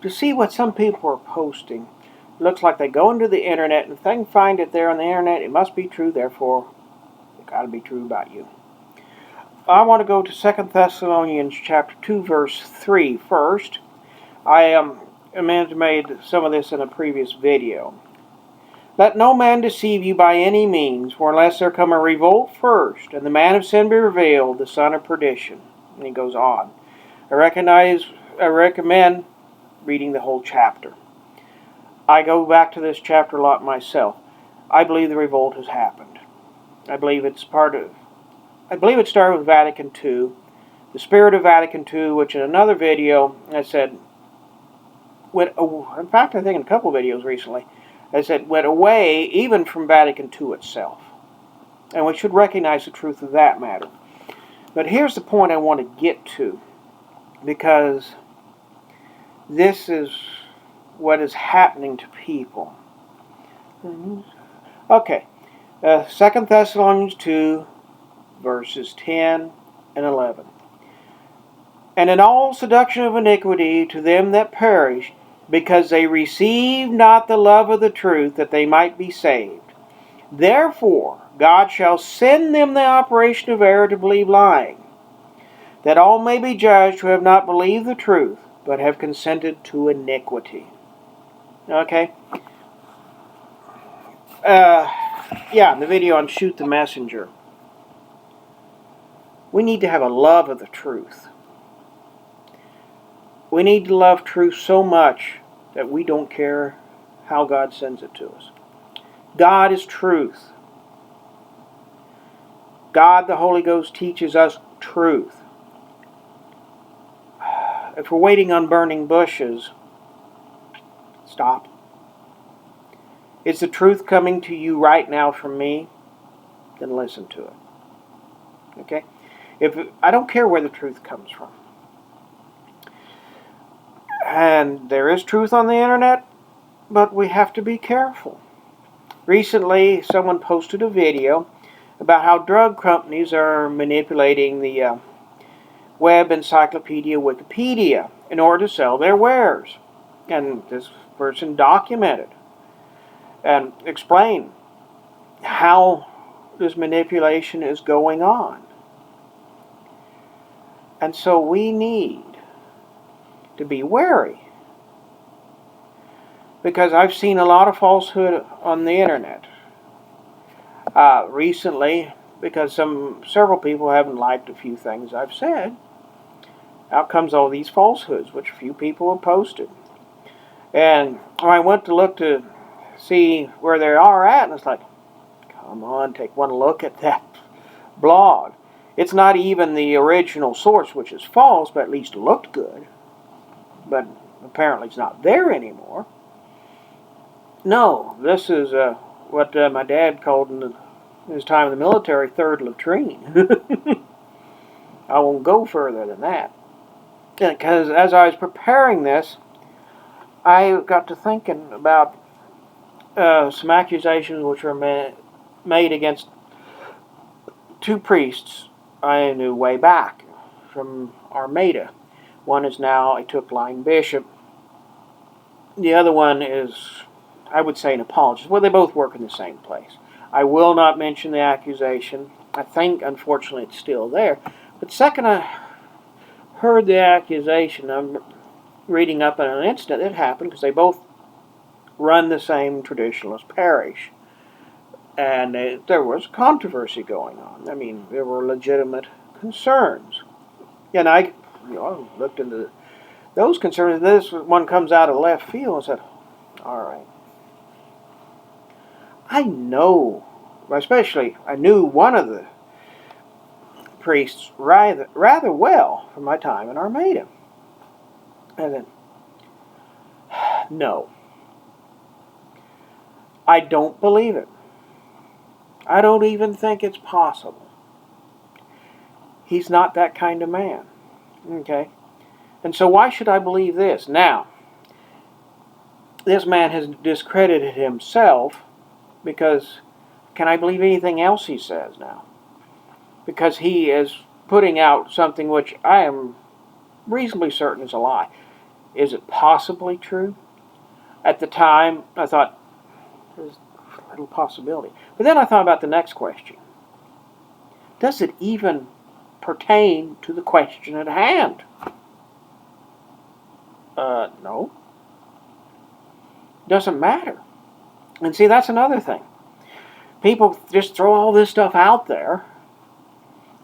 to see what some people are posting. It looks like they go into the internet, and if they can find it there on the internet, it must be true, therefore it got to be true about you. I want to go to 2 Thessalonians chapter 2, verse 3 first. I made some of this in a previous video. Let no man deceive you by any means, for unless there come a revolt first, and the man of sin be revealed, the son of perdition. And he goes on. I recommend reading the whole chapter. I go back to this chapter a lot myself. I believe the revolt has happened. I believe it started with Vatican II. The spirit of Vatican II, which in another video I said, in fact I think in a couple of videos recently, I said went away even from Vatican II itself. And we should recognize the truth of that matter. But here's the point I want to get to, because this is what is happening to people. Okay, 2 Thessalonians 2, verses 10 and 11. And in all seduction of iniquity to them that perish, because they receive not the love of the truth, that they might be saved. Therefore God shall send them the operation of error to believe lying, that all may be judged who have not believed the truth, but have consented to iniquity. Okay? In the video on Shoot the Messenger, we need to have a love of the truth. We need to love truth so much that we don't care how God sends it to us. God is truth. God, the Holy Ghost, teaches us truth. If we're waiting on burning bushes, stop. Is the truth coming to you right now from me? Then listen to it. Okay? I don't care where the truth comes from. And there is truth on the internet, but we have to be careful. Recently, someone posted a video about how drug companies are manipulating the web encyclopedia Wikipedia in order to sell their wares. And this person documented and explained how this manipulation is going on. And so we need to be wary, because I've seen a lot of falsehood on the internet recently, because several people haven't liked a few things I've said. Out comes all these falsehoods, which few people have posted. And I went to look to see where they are at, and it's like, come on, take one look at that blog. It's not even the original source, which is false, but at least looked good. But apparently it's not there anymore. No, this is what my dad called in his time in the military, third latrine. I won't go further than that. Because as I was preparing this, I got to thinking about some accusations which were made against two priests I knew way back from Armada. One is now a took-line bishop. The other one is, I would say, an apologist. Well, they both work in the same place. I will not mention the accusation. I think, unfortunately, it's still there. But second I heard the accusation, I'm reading up on an incident that happened, because they both run the same traditionalist parish. And there was controversy going on. I mean, there were legitimate concerns. And I looked into those concerns. This one comes out of left field and said, all right. I know, especially I knew one of the priests rather well from my time in Armada. And then, no. I don't believe it. I don't even think it's possible. He's not that kind of man. Okay? And so why should I believe this? Now, this man has discredited himself, because can I believe anything else he says now? Because he is putting out something which I am reasonably certain is a lie. Is it possibly true? At the time, I thought, there's a little possibility. But then I thought about the next question. Does it even pertain to the question at hand? No. Doesn't matter. And see, that's another thing. People just throw all this stuff out there,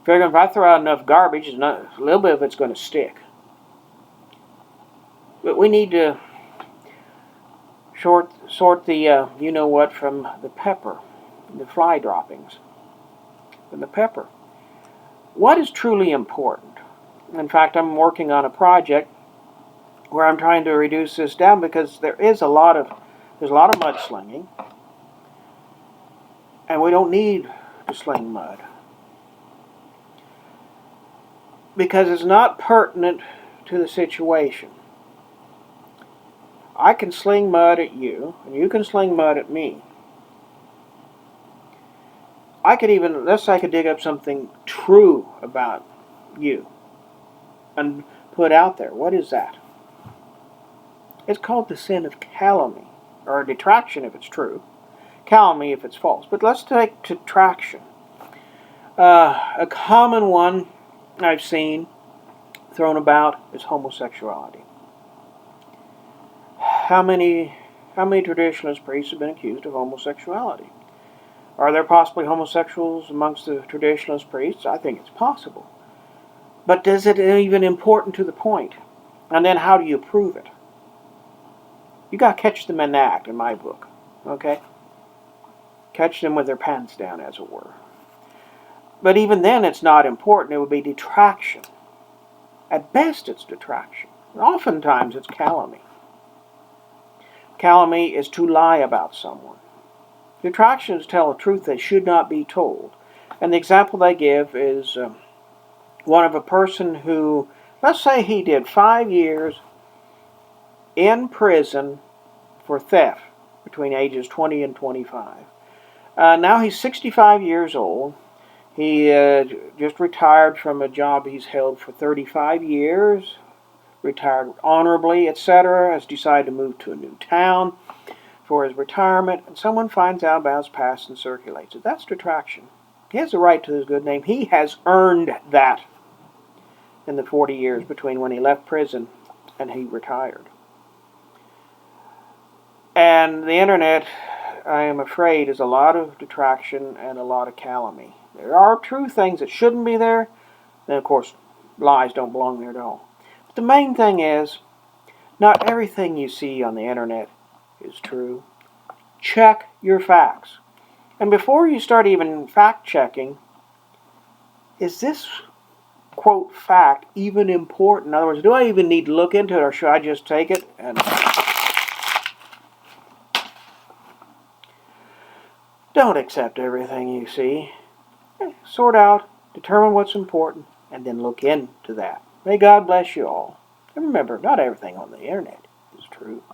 figuring if I throw out enough garbage, a little bit of it's going to stick. But we need to sort the you-know-what from the pepper, the fly droppings, from the pepper. What is truly important? In fact, I'm working on a project where I'm trying to reduce this down because there's a lot of mudslinging, and we don't need to sling mud because it's not pertinent to the situation. I can sling mud at you, and you can sling mud at me. I could dig up something true about you and put out there. What is that? It's called the sin of calumny, or detraction if it's true, calumny if it's false. But let's take detraction. A common one I've seen thrown about is homosexuality. How many traditionalist priests have been accused of homosexuality? Are there possibly homosexuals amongst the traditionalist priests? I think it's possible. But is it even important to the point? And then how do you prove it? You got to catch them in the act, in my book. Okay? Catch them with their pants down, as it were. But even then, it's not important. It would be detraction. At best, it's detraction. Oftentimes, it's calumny. Calumny is to lie about someone. Detraction is to tell a truth that should not be told. And the example they give is one of a person who, let's say he did 5 years in prison for theft between ages 20 and 25. Now he's 65 years old. He just retired from a job he's held for 35 years, retired honorably, etc., has decided to move to a new town for his retirement, and someone finds out about his past and circulates it. That's detraction. He has a right to his good name. He has earned that in the 40 years between when he left prison and he retired. And the internet, I am afraid, is a lot of detraction and a lot of calumny. There are true things that shouldn't be there, and of course, lies don't belong there at all. But the main thing is, not everything you see on the internet is true. Check your facts. And before you start even fact-checking, is this, quote, fact even important? In other words, do I even need to look into it, or should I just take it and... Don't accept everything you see. Sort out, determine what's important, and then look into that. May God bless you all. And remember, not everything on the internet is true.